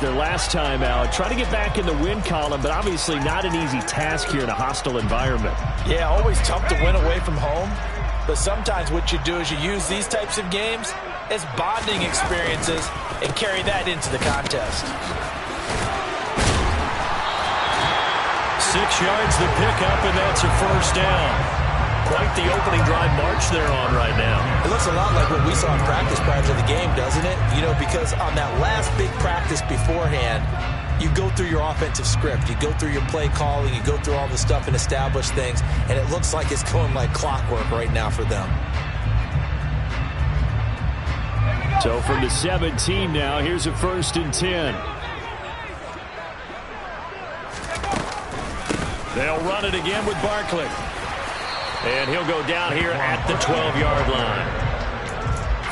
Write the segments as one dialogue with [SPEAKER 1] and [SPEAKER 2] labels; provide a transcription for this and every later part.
[SPEAKER 1] Their last time out, trying to get back in the win column, but obviously not an easy task here in a hostile environment.
[SPEAKER 2] Yeah, always tough to win away from home, but sometimes what you do is you use these types of games as bonding experiences and carry that into the contest.
[SPEAKER 1] 6 yards the pickup, and that's a first down. Quite the opening drive march they're on right now.
[SPEAKER 2] It looks a lot like what we saw in practice prior to the game, doesn't it? You know, because on that last big practice beforehand, you go through your offensive script. You go through your play calling. You go through all the stuff and establish things. And it looks like it's going like clockwork right now for them.
[SPEAKER 1] So from the 17 now, here's a 1st and 10. They'll run it again with Barkley. And he'll go down here at the 12-yard line.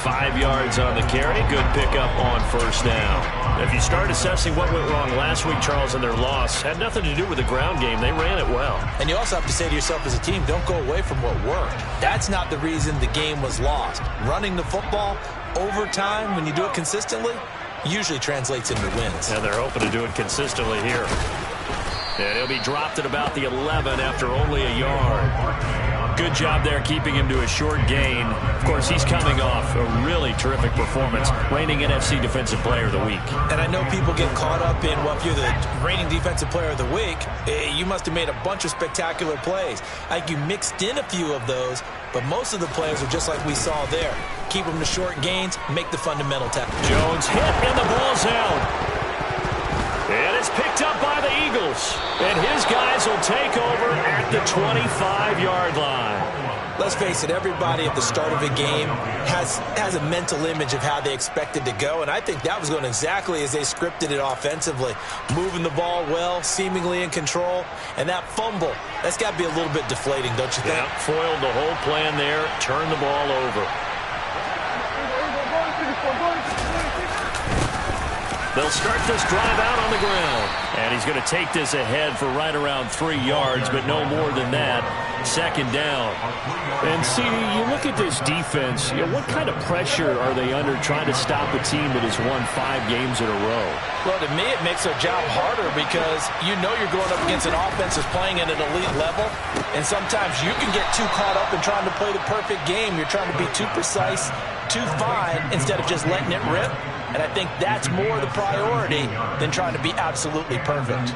[SPEAKER 1] 5 yards on the carry. Good pickup on first down. If you start assessing what went wrong last week, Charles, in their loss, had nothing to do with the ground game. They ran it well. And you also have to say to yourself as a team, don't go away from what worked. That's not the reason the game was lost. Running the football over time, when you do it consistently, usually translates into wins. And they're hoping to do it consistently here. And he'll be dropped at about the 11 after only a yard. Good job there keeping him to a short gain. Of course, he's coming off a really terrific performance, reigning NFC Defensive Player of the Week. And I know people get caught up in, well, if you're the reigning Defensive Player of the Week, you must have made a bunch of spectacular plays. I think you mixed in a few of those, but most of the plays are just like we saw there. Keep them to short gains, make the fundamental tackle. Jones hit, and the ball's out. And it's picked up by the Eagles. And his guys will take over at the 25-yard line. Let's face it, everybody at the start of a game has a mental image of how they expect it to go. And I think that was going exactly as they scripted it offensively. Moving the ball well, seemingly in control. And that fumble, that's got to be a little bit deflating, don't you think? Yeah, foiled the whole plan there, turned the ball over. They'll start this drive out on the ground. And he's going to take this ahead for right around 3 yards, but no more than that. 2nd down. And see, you look at this defense, what kind of pressure are they under trying to stop a team that has won 5 games in a row? Well, to me, it makes their job harder because you know you're going up against an offense that's playing at an elite level. And sometimes you can get too caught up in trying to play the perfect game. You're trying to be too precise, too fine, instead of just letting it rip. And I think that's more the priority than trying to be absolutely perfect.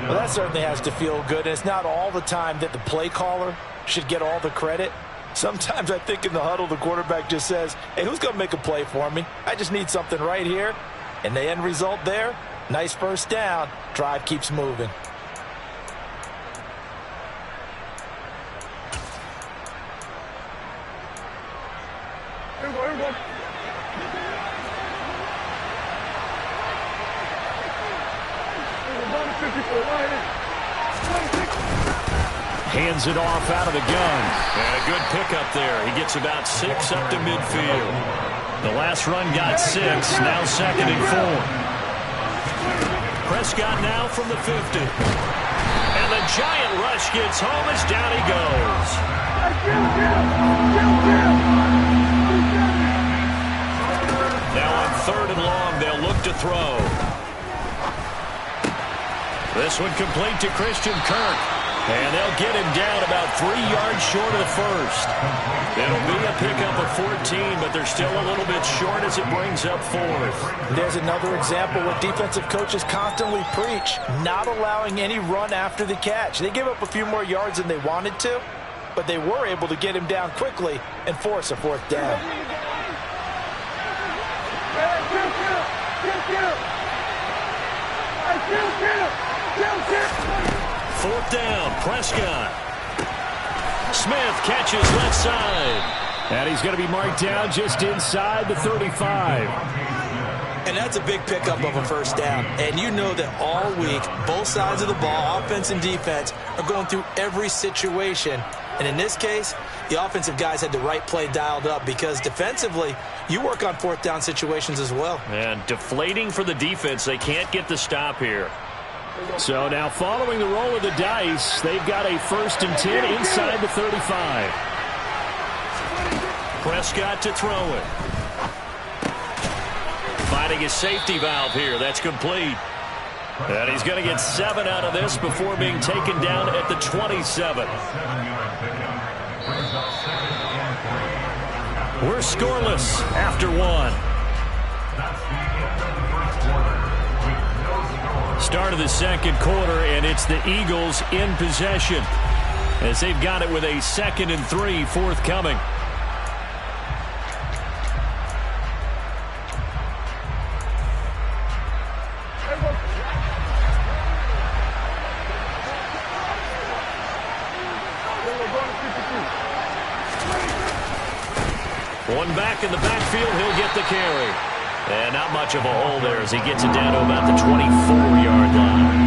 [SPEAKER 1] Well, that certainly has to feel good. And it's not all the time that the play caller should get all the credit. Sometimes I think in the huddle, the quarterback just says, hey, who's going to make a play for me? I just need something right here. And the end result there, nice first down. Drive keeps moving. Here we go. Hands it off out of the gun. And a good pickup there. He gets about 6 up to midfield. The last run got 6. Now 2nd and 4. Prescott now from the 50. And the giant rush gets home as down he goes. Now on 3rd and long, they'll look to throw. This one complete to Christian Kirk. And they'll get him down about 3 yards short of the first. It'll be a pickup of 14, but they're still a little bit short as it brings up 4th. There's another example what defensive coaches constantly preach, not allowing any run after the catch. They give up a few more yards than they wanted to, but they were able to get him down quickly and force a 4th down. 4th down, Prescott. Smith catches left side. And he's going to be marked down just inside the 35. And that's a big pickup of a first down. And you know that all week, both sides of the ball, offense and defense, are going through every situation. And in this case, the offensive guys had the right play dialed up because defensively, you work on 4th down situations as well. And deflating for the defense. They can't get the stop here. So now following the roll of the dice, they've got a 1st and 10 inside the 35. Prescott to throw it. Finding his safety valve here. That's complete. And he's going to get 7 out of this before being taken down at the 27. We're scoreless after 1. Start of the second quarter, and it's the Eagles in possession as they've got it with a 2nd and 3 forthcoming. One back in the backfield, he'll get the carry. And not much of a hole there as he gets it down to about the 24-yard line.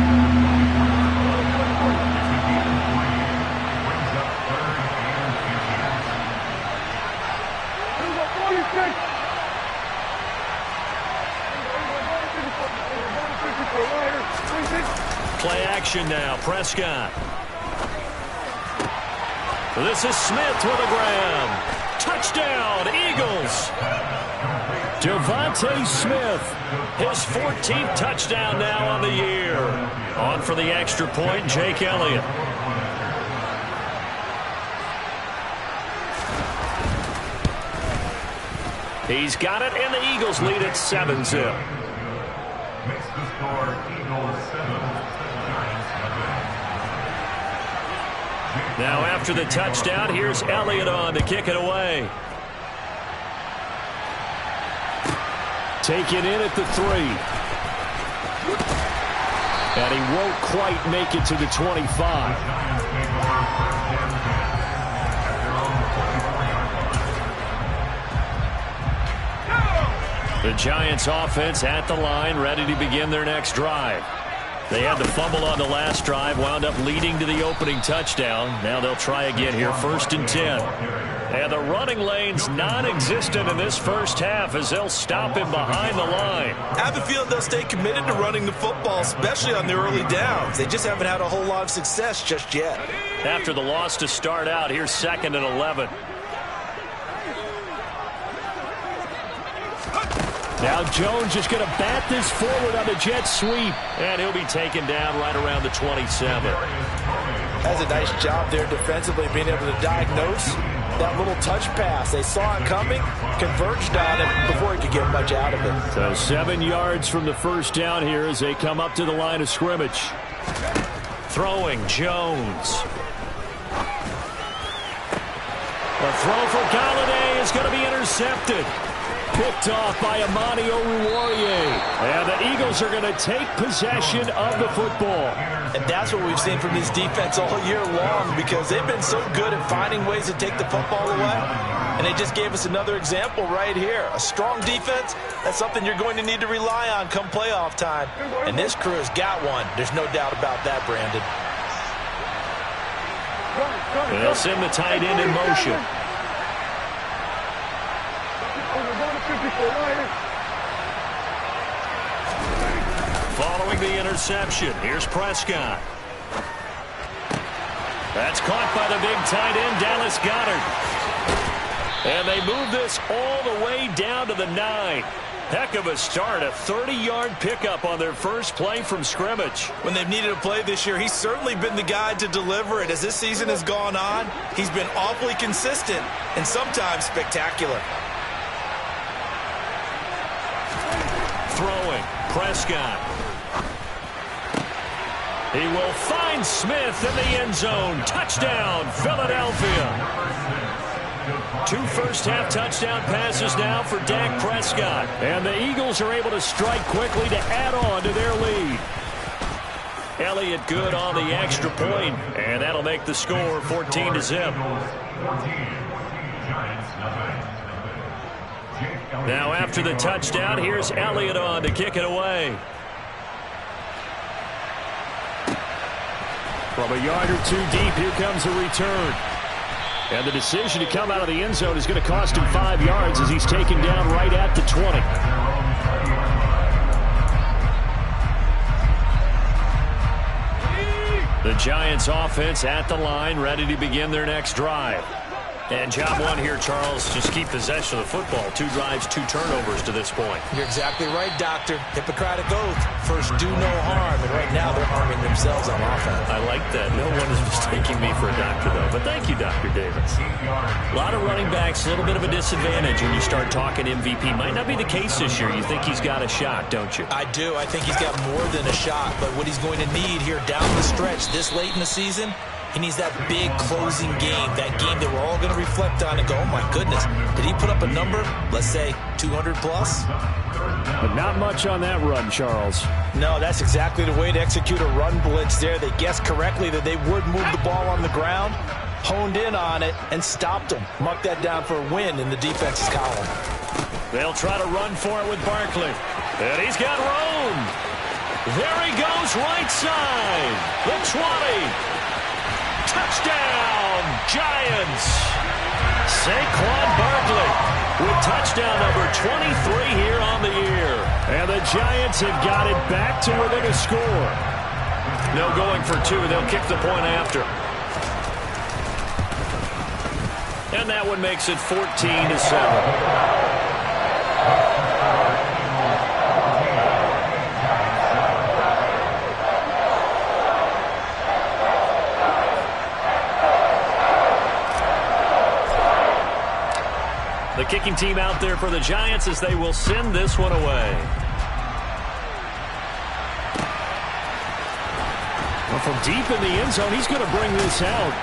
[SPEAKER 1] Play action now, Prescott. This is Smith with a grab. Touchdown, Eagles. Devontae Smith, his 14th touchdown now on the year. On for the extra point, Jake Elliott. He's got it, and the Eagles lead at 7-zip. Now after the touchdown, here's Elliott on to kick it away. Take it in at the 3. And he won't quite make it to the 25. The Giants offense at the line, ready to begin their next drive. They had the fumble on the last drive, wound up leading to the opening touchdown. Now they'll try again here, 1st and 10. And the running lane's non-existent in this first half as they'll stop him behind the line.
[SPEAKER 2] I have a feeling they'll stay committed to running the football, especially on the early downs. They just haven't had a whole lot of success just yet.
[SPEAKER 1] After the loss to start out, here's 2nd and 11. Now Jones is going to bat this forward on the jet sweep, and he'll be taken down right around the 27.
[SPEAKER 2] That's a nice job there defensively, being able to diagnose that little touch pass. They saw it coming, converged on it before he could get much out of it.
[SPEAKER 1] So 7 yards from the first down here as they come up to the line of scrimmage. Throwing, Jones. The throw for Galladay is going to be intercepted. Picked off by Amani Oruwariye. And the Eagles are going to take possession of the football.
[SPEAKER 2] And that's what we've seen from this defense all year long, because they've been so good at finding ways to take the football away. And they just gave us another example right here. A strong defense, that's something you're going to need to rely on come playoff time. And this crew has got one. There's no doubt about that, Brandon.
[SPEAKER 1] They'll send the tight end in motion. Following the interception, here's Prescott. That's caught by the big tight end, Dallas Goedert. And they move this all the way down to the 9. Heck of a start, a 30-yard pickup on their first play from scrimmage.
[SPEAKER 2] When they've needed a play this year, he's certainly been the guy to deliver it. As this season has gone on, he's been awfully consistent and sometimes spectacular.
[SPEAKER 1] Throwing, Prescott. He will find Smith in the end zone. Touchdown, Philadelphia. 2 first-half touchdown passes now for Dak Prescott. And the Eagles are able to strike quickly to add on to their lead. Elliott good on the extra point, and that'll make the score 14-0. Now after the touchdown, here's Elliott on to kick it away. From a yard or 2 deep, here comes a return. And the decision to come out of the end zone is going to cost him 5 yards as he's taken down right at the 20. The Giants offense at the line, ready to begin their next drive. And job one here, Charles, just keep possession of the football. 2 drives, 2 turnovers to this point.
[SPEAKER 2] You're exactly right, Doctor. Hippocratic oath. First, do no harm. And right now, they're harming themselves on offense.
[SPEAKER 1] I like that. No one is mistaking me for a doctor, though. But thank you, Dr. Davis. A lot of running backs, a little bit of a disadvantage when you start talking MVP. Might not be the case this year. You think he's got a shot, don't you?
[SPEAKER 2] I do. I think he's got more than a shot. But what he's going to need here down the stretch this late in the season, he needs that big closing game, that game that we're all going to reflect on and go, oh, my goodness, did he put up a number, let's say 200 plus?
[SPEAKER 3] But not much on that run, Charles.
[SPEAKER 4] No, that's exactly the way to execute a run blitz there. They guessed correctly that they would move the ball on the ground, honed in on it, and stopped them. Mark that down for a win in the defense's column.
[SPEAKER 1] They'll try to run for it with Barkley. And he's got room. There he goes, right side. The 20. Touchdown, Giants! Saquon Barkley with touchdown number 23 here on the year.
[SPEAKER 3] And the Giants have got it back to within a score.
[SPEAKER 1] No going for 2. They'll kick the point after. And that one makes it 14-7. The kicking team out there for the Giants as they will send this one away.
[SPEAKER 3] Well, from deep in the end zone, he's going to bring this out.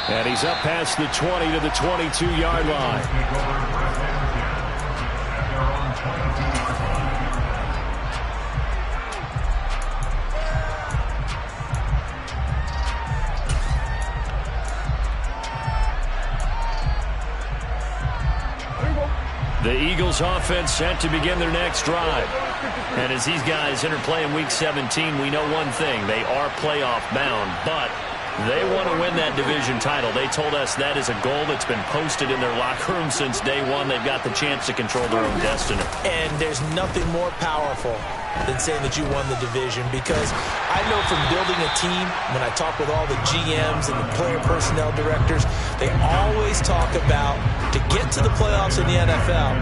[SPEAKER 3] And he's up past the 20 to the 22-yard line. The Eagles offense set to begin their next drive.
[SPEAKER 1] And as these guys interplay in Week 17, we know one thing. They are playoff bound, but they want to win that division title. They told us that is a goal that's been posted in their locker room since day one. They've got the chance to control their own destiny.
[SPEAKER 2] And there's nothing more powerful than saying that you won the division, because I know from building a team, when I talk with all the GMs and the player personnel directors, they always talk about, to get to the playoffs in the NFL,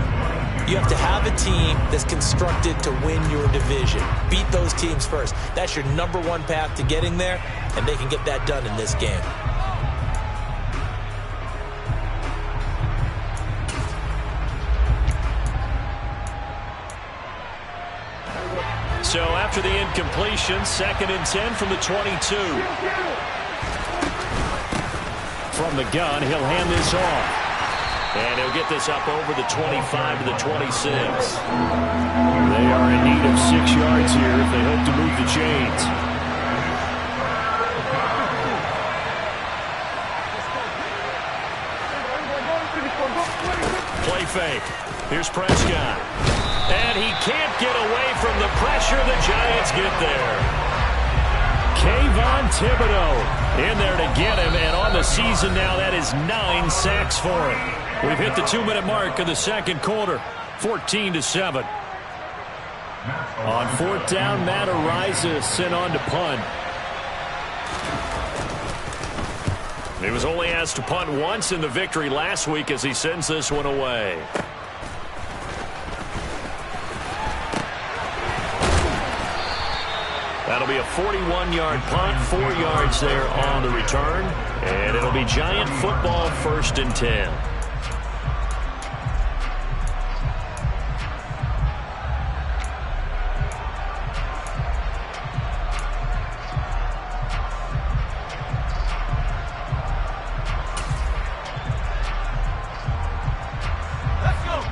[SPEAKER 2] you have to have a team that's constructed to win your division. Beat those teams first. That's your number one path to getting there, and they can get that done in this game.
[SPEAKER 1] So after the incompletion, 2nd and 10 from the 22.
[SPEAKER 3] From the gun, he'll hand this off.
[SPEAKER 1] And he'll get this up over the 25 to the 26.
[SPEAKER 3] They are in need of 6 yards here if they hope to move the chains.
[SPEAKER 1] Play fake. Here's Prescott. And he can't get away from the pressure. The Giants get there.
[SPEAKER 3] Kayvon Thibodeau in there to get him. And on the season now, that is 9 sacks for him.
[SPEAKER 1] We've hit the 2-minute mark of the second quarter. 14-7.
[SPEAKER 3] On 4th down, Matt Araiza sent on to punt.
[SPEAKER 1] He was only asked to punt once in the victory last week as he sends this one away. That'll be a 41-yard punt, 4 yards there on the return. And it'll be Giant football, 1st and 10.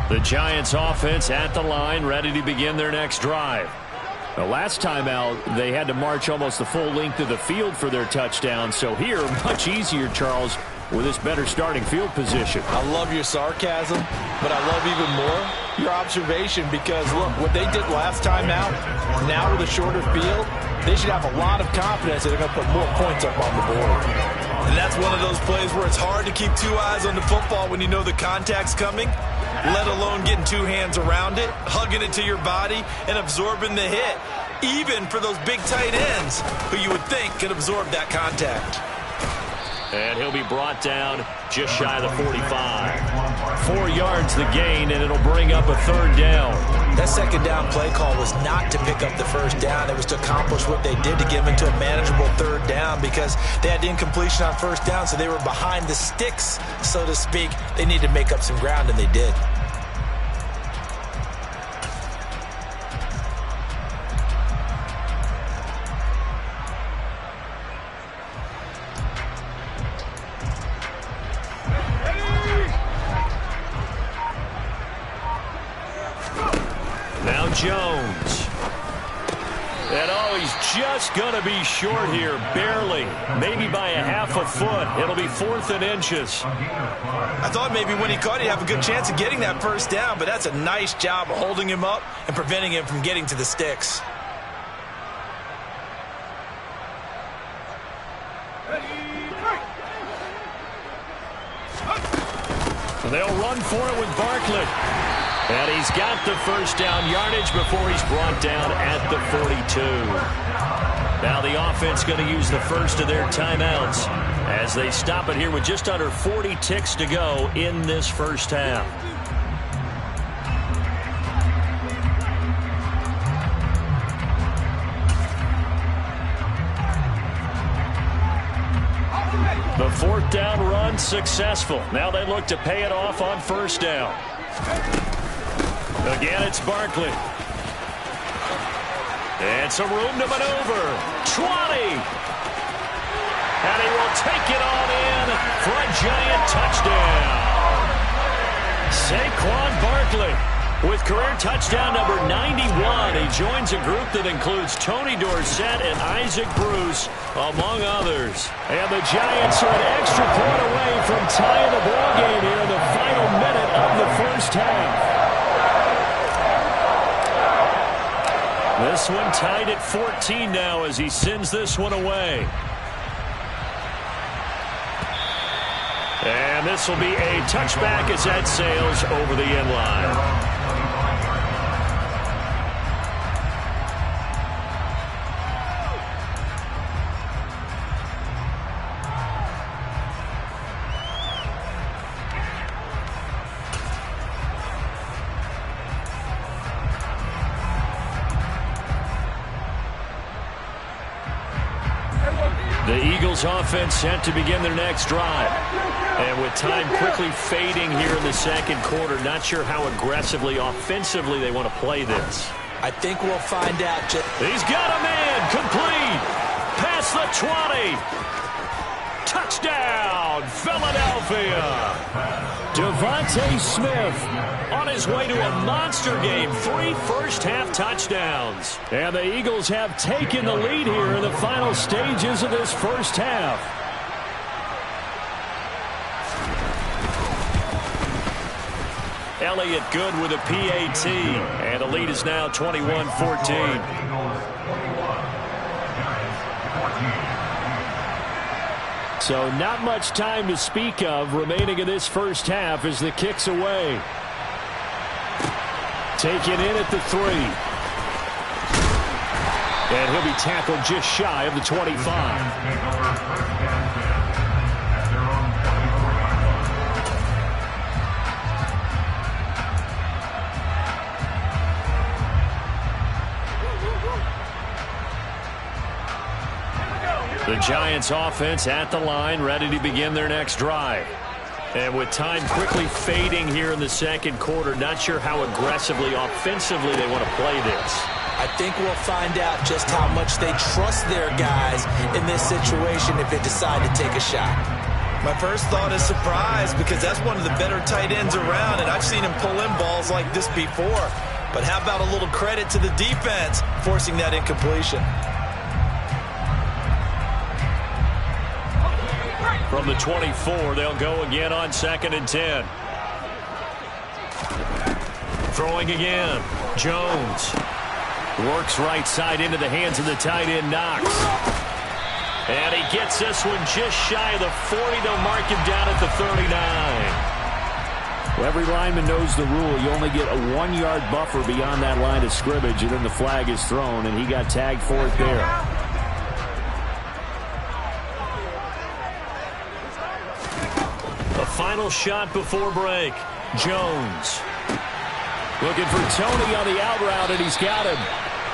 [SPEAKER 1] The Giants offense at the line, ready to begin their next drive.
[SPEAKER 3] The last time out, they had to march almost the full length of the field for their touchdown. So here, much easier, Charles, with this better starting field position.
[SPEAKER 4] I love your sarcasm, but I love even more your observation, because, look, what they did last time out, now with a shorter field, they should have a lot of confidence that they're going to put more points up on the board.
[SPEAKER 5] And that's one of those plays where it's hard to keep 2 eyes on the football when you know the contact's coming, let alone getting 2 hands around it, hugging it to your body, and absorbing the hit, even for those big tight ends who you would think could absorb that contact.
[SPEAKER 1] And he'll be brought down just shy of the 45. 4 yards the gain, and it'll bring up a third down.
[SPEAKER 2] That second down play call was not to pick up the first down. It was to accomplish what they did to get them into a manageable third down because they had incompletion on first down, so they were behind the sticks, so to speak. They needed to make up some ground, and they did.
[SPEAKER 1] Jones. And oh, he's just going to be short here, barely. Maybe by a half a foot. It'll be 4th and inches.
[SPEAKER 5] I thought maybe when he caught it, he'd have a good chance of getting that first down, but that's a nice job of holding him up and preventing him from getting to the sticks.
[SPEAKER 1] They'll run for it with Barkley. And he's got the first down yardage before he's brought down at the 42. Now the offense going to use the first of their timeouts as they stop it here with just under 40 ticks to go in this first half. The 4th down run successful. Now they look to pay it off on first down. Again, it's Barkley. And some room to maneuver. 20. And he will take it on in for a giant touchdown. Saquon Barkley with career touchdown number 91. He joins a group that includes Tony Dorsett and Isaac Bruce, among others. And the Giants are an extra point away from tying the ballgame here in the final minute of the first half. This one tied at 14 now as he sends this one away. And this will be a touchback as that sails over the end line. The Eagles offense set to begin their next drive. And with time quickly fading here in the second quarter, not sure how aggressively, offensively they want to play this.
[SPEAKER 2] I think we'll find out.
[SPEAKER 1] He's got a man, complete, past the 20. Touchdown, Philadelphia. Devontae Smith on his way to a monster game. 3 first-half touchdowns. And the Eagles have taken the lead here in the final stages of this first half. Elliott good with a PAT. And the lead is now 21-14. So not much time to speak of remaining in this first half as the kick's away. Taken in at the 3. And he'll be tackled just shy of the 25. The Giants offense at the line, ready to begin their next drive. And with time quickly fading here in the second quarter, not sure how aggressively, offensively they want to play this.
[SPEAKER 2] I think we'll find out just how much they trust their guys in this situation if they decide to take a shot.
[SPEAKER 5] My first thought is surprise because that's one of the better tight ends around, and I've seen him pull in balls like this before. But how about a little credit to the defense forcing that incompletion?
[SPEAKER 1] From the 24, they'll go again on 2nd and 10. Throwing again. Jones works right side into the hands of the tight end, Knox. And he gets this one just shy of the 40. They'll mark him down at the 39.
[SPEAKER 3] Well, every lineman knows the rule. You only get a 1-yard buffer beyond that line of scrimmage, and then the flag is thrown, and he got tagged for it there.
[SPEAKER 1] final shot before break. Jones. Looking for Tony on the out route, and he's got him.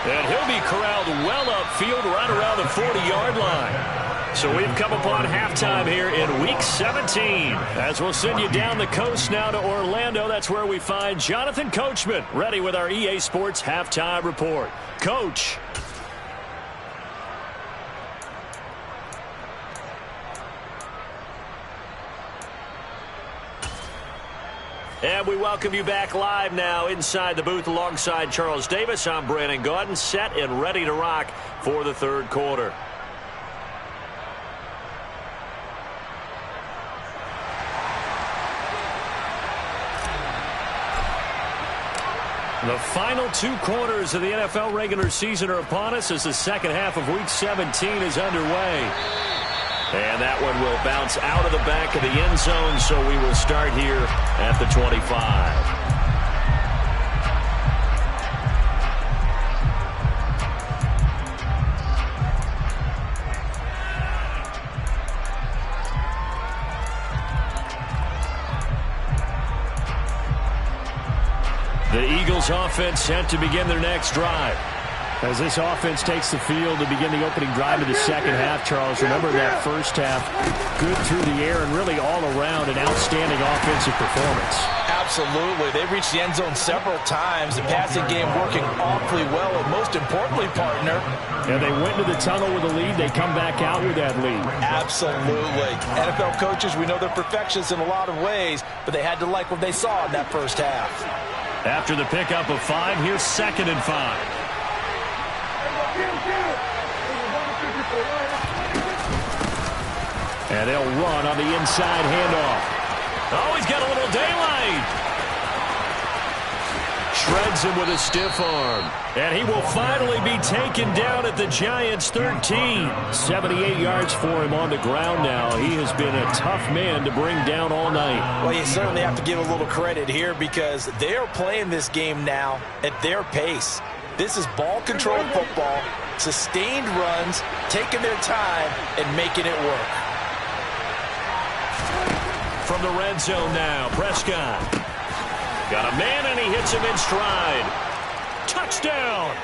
[SPEAKER 1] And he'll be corralled well upfield right around the 40-yard line. So we've come upon halftime here in Week 17. As we'll send you down the coast now to Orlando, that's where we find Jonathan Coachman ready with our EA Sports Halftime Report. Coach. And we welcome you back live now inside the booth alongside Charles Davis. I'm Brandon Gaudin, set and ready to rock for the third quarter. The final 2 quarters of the NFL regular season are upon us as the second half of Week 17 is underway. And that one will bounce out of the back of the end zone, so we will start here at the 25. The Eagles offense set to begin their next drive. As this offense takes the field to begin the opening drive of the second half, Charles, remember that first half, good through the air and really all around an outstanding offensive performance.
[SPEAKER 4] Absolutely. They reached the end zone several times. The passing game working awfully well, and most importantly, partner.
[SPEAKER 3] Yeah, they went to the tunnel with a lead. They come back out with that lead.
[SPEAKER 4] Absolutely. NFL coaches, we know they're perfectionists in a lot of ways, but they had to like what they saw in that first half.
[SPEAKER 1] After the pickup of 5, here's 2nd and 5. And they'll run on the inside handoff. Oh, he's got a little daylight. Shreds him with a stiff arm. And he will finally be taken down at the Giants' 13. 78 yards for him on the ground now. He has been a tough man to bring down all night.
[SPEAKER 4] Well, you certainly have to give a little credit here because they are playing this game now at their pace. This is ball-controlled football, sustained runs, taking their time, and making it work.
[SPEAKER 1] From the red zone now, Prescott. Got a man, and he hits him in stride. Touchdown!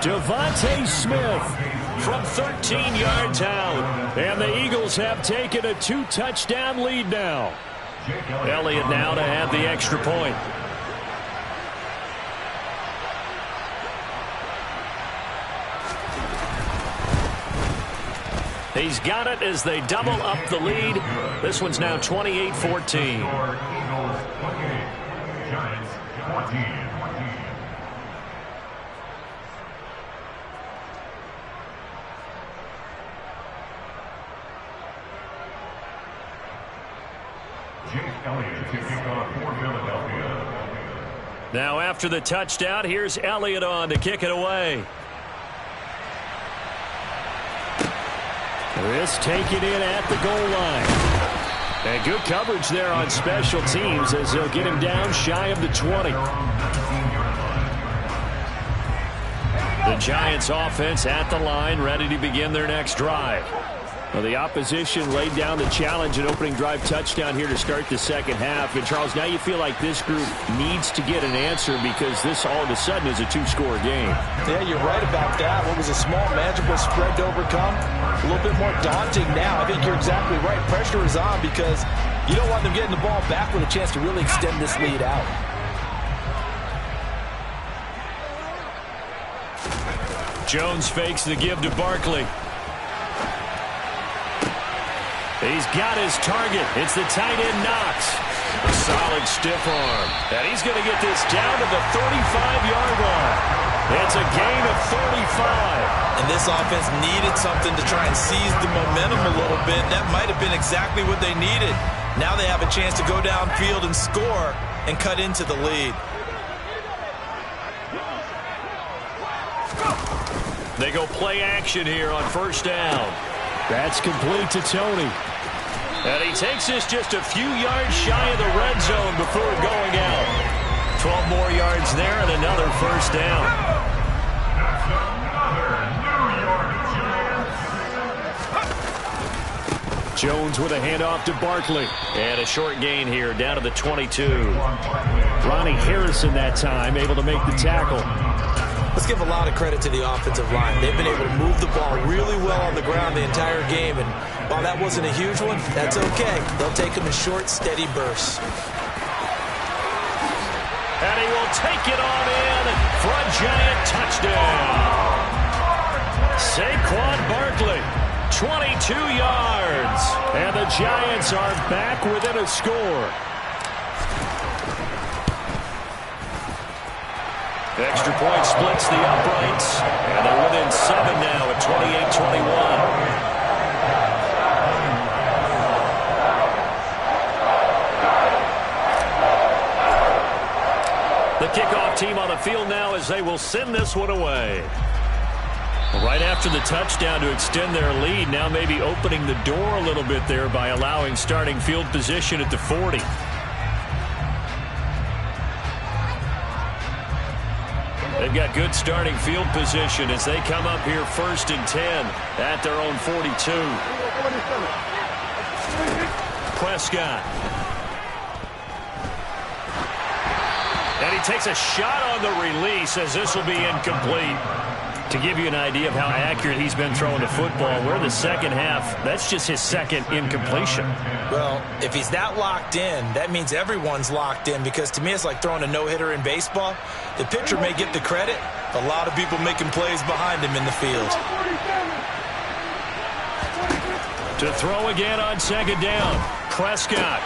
[SPEAKER 1] Devontae Smith from 13 yards out. And the Eagles have taken a 2-touchdown lead now. Elliott now to add the extra point. He's got it as they double up the lead. This one's now 28-14. Now after the touchdown, here's Elliott on to kick it away. This taken in at the goal line. And good coverage there on special teams as they'll get him down shy of the 20. The Giants offense at the line, ready to begin their next drive. Well, the opposition laid down the challenge and opening drive touchdown here to start the second half. And, Charles, now you feel like this group needs to get an answer because this all of a sudden is a 2-score game.
[SPEAKER 4] Yeah, you're right about that. What was a small, manageable spread to overcome, a little bit more daunting now. I think you're exactly right. Pressure is on because you don't want them getting the ball back with a chance to really extend this lead out.
[SPEAKER 1] Jones fakes the give to Barkley. He's got his target. It's the tight end Knox. A solid stiff arm. And he's going to get this down to the 35-yard line. It's a gain of 35.
[SPEAKER 5] And this offense needed something to try and seize the momentum a little bit. That might have been exactly what they needed. Now they have a chance to go downfield and score and cut into the lead.
[SPEAKER 1] They go play action here on first down. That's complete to Tony. And he takes this just a few yards shy of the red zone before going out. 12 more yards there and another first down.
[SPEAKER 3] Jones with a handoff to Barkley.
[SPEAKER 1] And a short gain here, down to the 22.
[SPEAKER 3] Ronnie Harrison that time, able to make the tackle.
[SPEAKER 2] Let's give a lot of credit to the offensive line. They've been able to move the ball really well on the ground the entire game. And while that wasn't a huge one, that's okay. They'll take them in short, steady bursts.
[SPEAKER 1] And he will take it on in for a giant touchdown. Saquon Barkley, 22 yards.
[SPEAKER 3] And the Giants are back within a score.
[SPEAKER 1] Extra point splits the uprights. And they're within 7 now at 28-21. The kickoff team on the field now as they will send this one away. Right after the touchdown to extend their lead, now maybe opening the door a little bit there by allowing starting field position at the 40. They've got good starting field position as they come up here 1st and 10 at their own 42. Prescott. And he takes a shot on the release as this will be incomplete. To give you an idea of how accurate he's been throwing the football, we're in the second half. That's just his second incompletion.
[SPEAKER 2] Well, if he's that locked in, that means everyone's locked in, because to me it's like throwing a no-hitter in baseball. The pitcher may get the credit, a lot of people making plays behind him in the field.
[SPEAKER 3] To throw again on 2nd down. Prescott.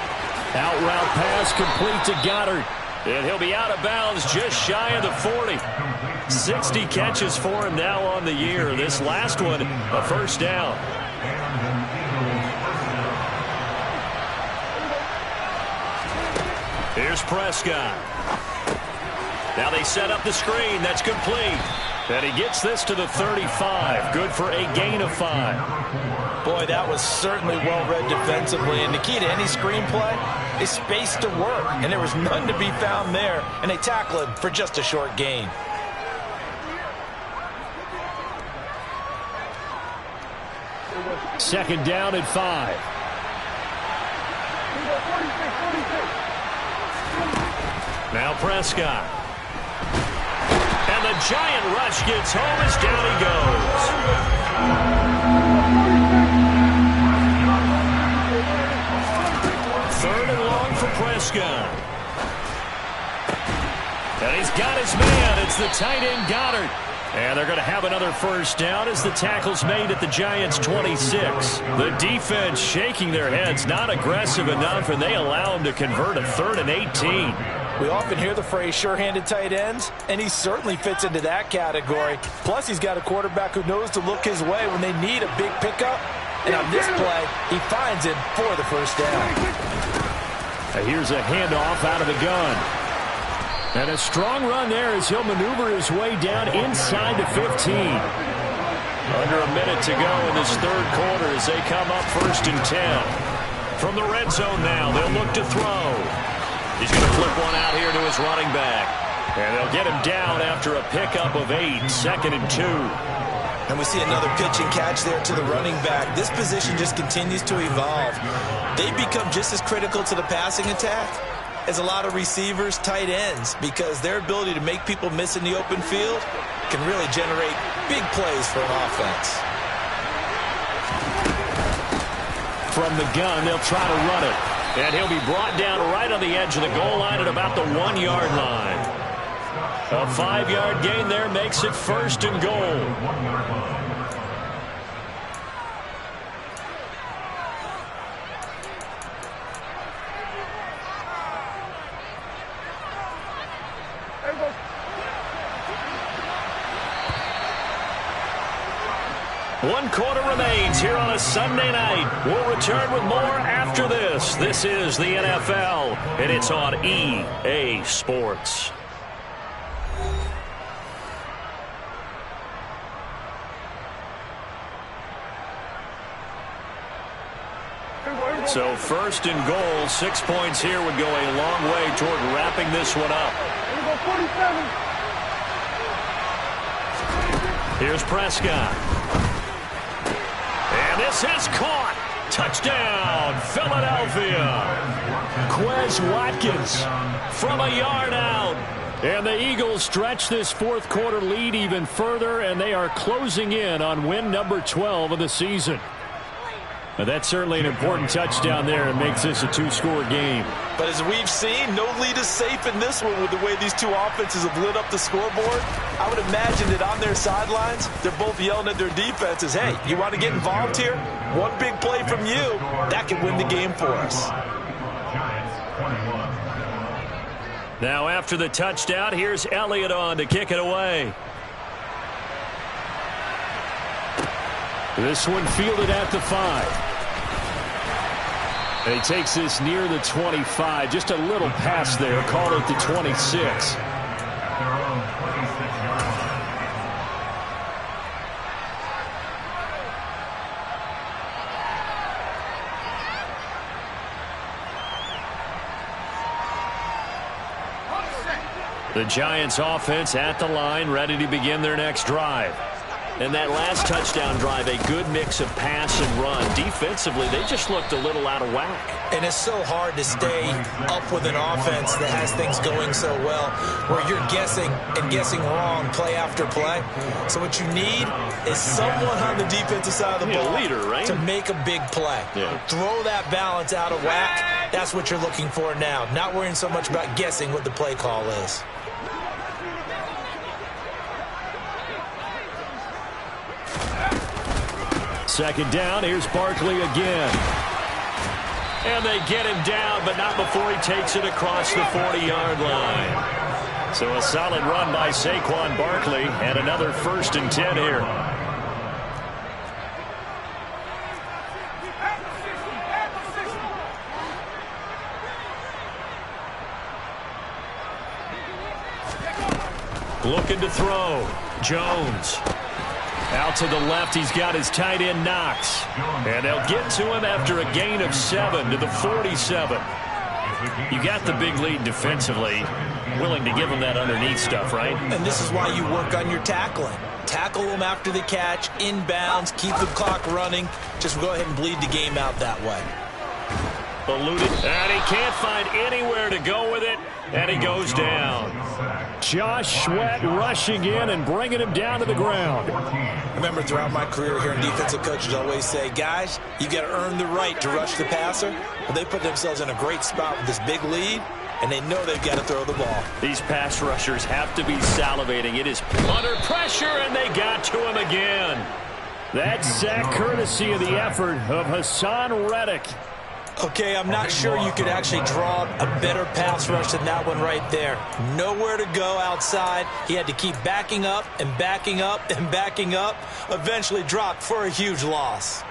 [SPEAKER 3] Out route pass complete to Goddard.
[SPEAKER 1] And he'll be out of bounds just shy of the 40. 60 catches for him now on the year. This last one, a 1st down. Here's Prescott. Now they set up the screen. That's complete. And he gets this to the 35. Good for a gain of 5.
[SPEAKER 2] Boy, that was certainly well-read defensively. And the key to any screenplay is space to work. And there was none to be found there. And they tackle him for just a short gain.
[SPEAKER 3] Second down at 5.
[SPEAKER 1] Now Prescott. And the giant rush gets home as down he goes. Third and long for Prescott. And he's got his man. It's the tight end Goddard. And they're going to have another 1st down as the tackle's made at the Giants' 26. The defense shaking their heads, not aggressive enough, and they allow him to convert a 3rd and 18.
[SPEAKER 2] We often hear the phrase sure-handed tight ends, and he certainly fits into that category. Plus, he's got a quarterback who knows to look his way when they need a big pickup. And on this play, he finds it for the 1st down.
[SPEAKER 3] Here's a handoff out of the gun. And a strong run there as he'll maneuver his way down inside the 15.
[SPEAKER 1] Under a minute to go in this 3rd quarter as they come up 1st and 10. From the red zone now, they'll look to throw. He's going to flip one out here to his running back. And they'll get him down after a pickup of 8, 2nd and 2.
[SPEAKER 2] And we see another pitch and catch there to the running back. This position just continues to evolve. They become just as critical to the passing attack as a lot of receivers, tight ends, because their ability to make people miss in the open field can really generate big plays for an offense.
[SPEAKER 3] From the gun, they'll try to run it.
[SPEAKER 1] And he'll be brought down right on the edge of the goal line at about the 1-yard line. A 5-yard gain there makes it 1st and goal. One quarter remains here on a Sunday night. We'll return with more after this. This is the NFL, and it's on EA Sports. So 1st and goal, 6 points here would go a long way toward wrapping this one up. Here's Prescott. And this is caught.
[SPEAKER 3] Touchdown, Philadelphia. Quez Watkins from a yard out. And the Eagles stretch this fourth quarter lead even further, and they are closing in on win number 12 of the season. And that's certainly an important touchdown there and makes this a two-score game.
[SPEAKER 4] But as we've seen, no lead is safe in this one with the way these two offenses have lit up the scoreboard. I would imagine that on their sidelines, they're both yelling at their defenses, hey, you want to get involved here? One big play from you, that can win the game for us.
[SPEAKER 3] Now after the touchdown, here's Elliott on to kick it away. This one fielded at the 5. And he takes this near the 25. Just a little pass there. Called it the 26. The Giants offense at the line, ready to begin their next drive.
[SPEAKER 1] And that last touchdown drive, a good mix of pass and run. Defensively, they just looked a little out of whack.
[SPEAKER 2] And it's so hard to stay up with an offense that has things going so well, where you're guessing and guessing wrong play after play. So what you need is someone on the defensive side of the ball
[SPEAKER 1] leader, right?
[SPEAKER 2] to make a big play.
[SPEAKER 1] Yeah.
[SPEAKER 2] Throw that balance out of whack. That's what you're looking for now. Not worrying so much about guessing what the play call is.
[SPEAKER 3] Second down, here's Barkley again. And they get him down, but not before he takes it across the 40-yard line. So a solid run by Saquon Barkley, and another 1st and 10 here. Looking to throw. Jones. Out to the left, he's got his tight end Knox. And they'll get to him after a gain of 7 to the 47. You got the big lead defensively. Willing to give him that underneath stuff, right?
[SPEAKER 2] And this is why you work on your tackling. Tackle them after the catch, inbounds, keep the clock running. Just go ahead and bleed the game out that way.
[SPEAKER 3] Eluded, and he can't find anywhere to go with it, and he goes down. Josh Sweat rushing in and bringing him down to the ground.
[SPEAKER 2] I remember throughout my career hearing defensive coaches always say, guys, you got to earn the right to rush the passer. Well, they put themselves in a great spot with this big lead, and they know they've got to throw the ball.
[SPEAKER 3] These pass rushers have to be salivating. It is under pressure, and they got to him again. That sack courtesy of the effort of Hassan Reddick.
[SPEAKER 2] Okay, I'm not sure you could actually draw a better pass rush than that one right there. Nowhere to go outside. He had to keep backing up and backing up and backing up. Eventually dropped for a huge loss.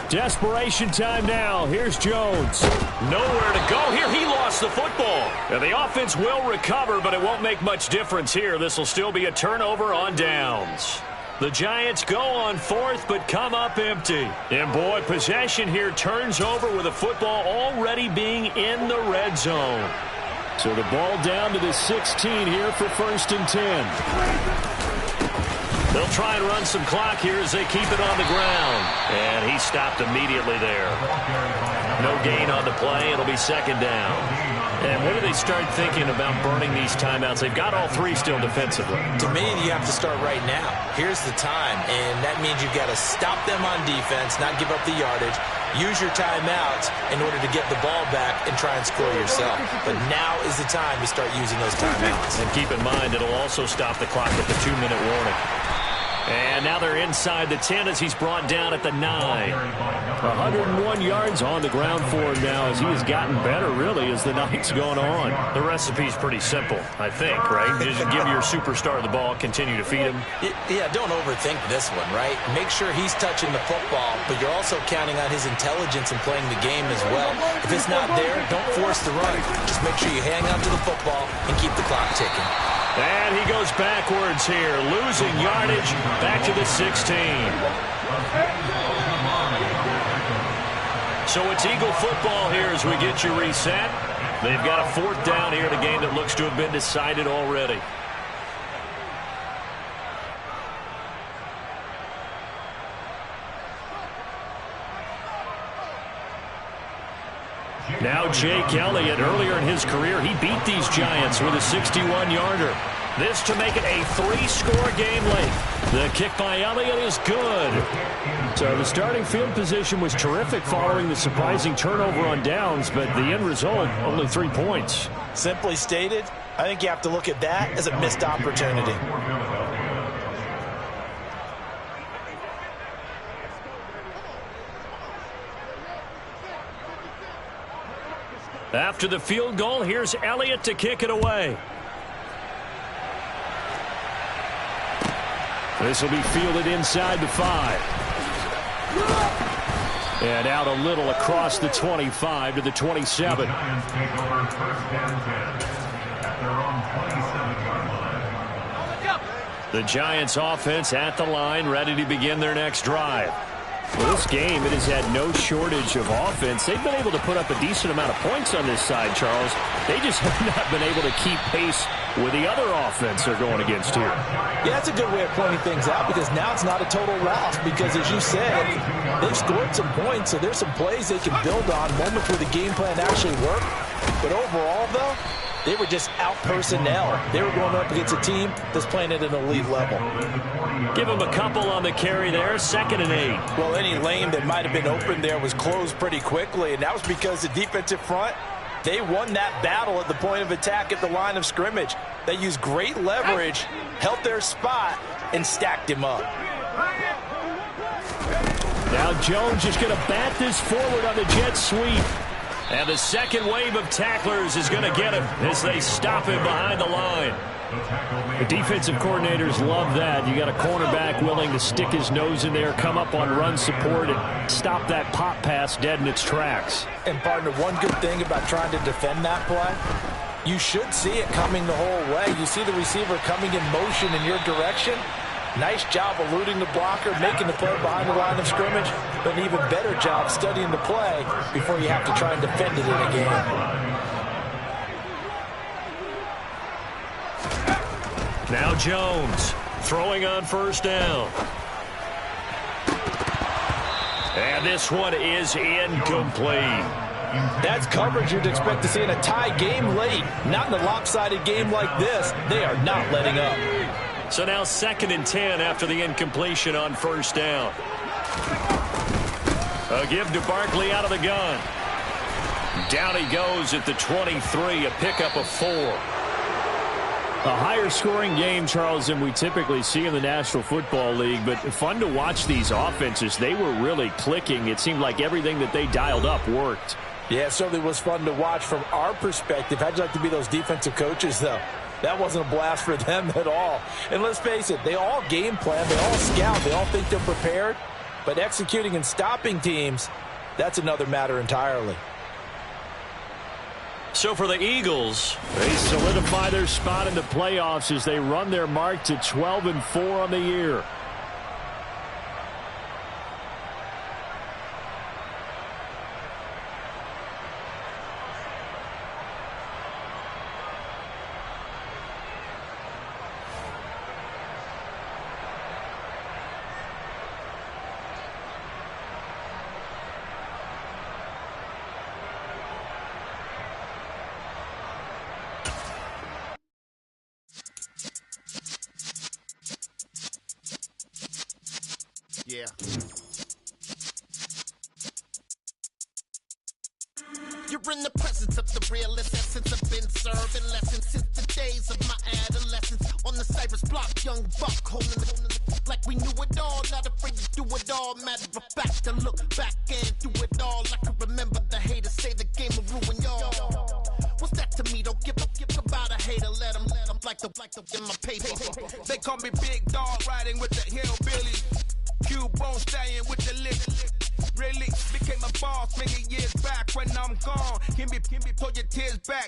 [SPEAKER 3] Desperation time now. Here's Jones. Nowhere to go here. He lost the football. And the offense will recover, but it won't make much difference here. This will still be a turnover on downs. The Giants go on 4th, but come up empty. And boy, possession here turns over with the football already being in the red zone. So the ball down to the 16 here for 1st and 10. They'll try and run some clock here as they keep it on the ground. And he stopped immediately there. No gain on the play. It'll be 2nd down. And when do they start thinking about burning these timeouts? They've got all 3 still defensively.
[SPEAKER 2] To me, you have to start right now. Here's the time, and that means you've got to stop them on defense, not give up the yardage. Use your timeouts in order to get the ball back and try and score yourself. But now is the time to start using those timeouts.
[SPEAKER 3] And keep in mind, it'll also stop the clock at the 2-minute warning. And now they're inside the 10 as he's brought down at the 9. 101 yards on the ground for him now as he has gotten better, really, as the night's gone on.
[SPEAKER 1] The recipe's pretty simple, I think, right? Just give your superstar the ball, continue to feed him.
[SPEAKER 2] Yeah, don't overthink this one, right? Make sure he's touching the football, but you're also counting on his intelligence in playing the game as well. If it's not there, don't force the run. Just make sure you hang on to the football and keep the clock ticking.
[SPEAKER 3] And he goes backwards here, losing yardage back to the 16. So it's Eagle football here as we get you reset. They've got a 4th down here in a game that looks to have been decided already. Now Jake Elliott, earlier in his career, he beat these Giants with a 61-yarder. This to make it a 3-score game late. The kick by Elliott is good. So the starting field position was terrific following the surprising turnover on downs, but the end result, only 3 points.
[SPEAKER 4] Simply stated, I think you have to look at that as a missed opportunity.
[SPEAKER 3] After the field goal, here's Elliott to kick it away. This will be fielded inside the 5. And out a little across the 25 to the 27. The Giants offense at the line, ready to begin their next drive. Well, this game, it has had no shortage of offense. They've been able to put up a decent amount of points on this side, Charles. They just have not been able to keep pace with the other offense they're going against here.
[SPEAKER 4] Yeah, that's a good way of pointing things out because now it's not a total loss because, as you said, they've scored some points, so there's some plays they can build on, moments where the game plan actually worked. But overall, though, they were just out personnel. They were going up against a team that's playing at an elite level.
[SPEAKER 3] Give them a couple on the carry there, 2nd and 8.
[SPEAKER 4] Well, any lane that might have been open there was closed pretty quickly, and that was because the defensive front, they won that battle at the point of attack at the line of scrimmage. They used great leverage, held their spot, and stacked him up.
[SPEAKER 3] Now Jones is going to bat this forward on the jet sweep. And the second wave of tacklers is going to get him as they stop him behind the line. The defensive coordinators love that. You got a cornerback willing to stick his nose in there, come up on run support, and stop that pop pass dead in its tracks.
[SPEAKER 4] And, partner, one good thing about trying to defend that play, you should see it coming the whole way. You see the receiver coming in motion in your direction. Nice job eluding the blocker, making the play behind the line of scrimmage, but an even better job studying the play before you have to try and defend it in a game.
[SPEAKER 3] Now Jones throwing on 1st down. And this one is incomplete.
[SPEAKER 4] That's coverage you'd expect to see in a tie game late. Not in a lopsided game like this. They are not letting up.
[SPEAKER 3] So now 2nd and 10 after the incompletion on 1st down. A give to Barkley out of the gun. Down he goes at the 23, a pickup of 4. A higher scoring game, Charles, than we typically see in the National Football League, but fun to watch these offenses. They were really clicking. It seemed like everything that they dialed up worked.
[SPEAKER 4] Yeah, it certainly was fun to watch from our perspective. How'd you like to be those defensive coaches, though? That wasn't a blast for them at all. And let's face it, they all game plan, they all scout, they all think they're prepared. But executing and stopping teams, that's another matter entirely.
[SPEAKER 3] So for the Eagles, they solidify their spot in the playoffs as they run their mark to 12-4 on the year.
[SPEAKER 6] Yeah. You're in the presence of the realest essence. I've been serving lessons since the days of my adolescence. On the Cypress block, young buck holding the like we knew it all, not afraid to do it all. Matter of fact, to look back and do it all. I can remember the haters say the game will ruin y'all. What's that to me? Don't give about a hater. Let them like the in my paper.
[SPEAKER 7] They call me Big Dog, riding with the hillbillies. Cubone staying with the lick. Really became a boss many years back when I'm gone. Can be pull your tears back.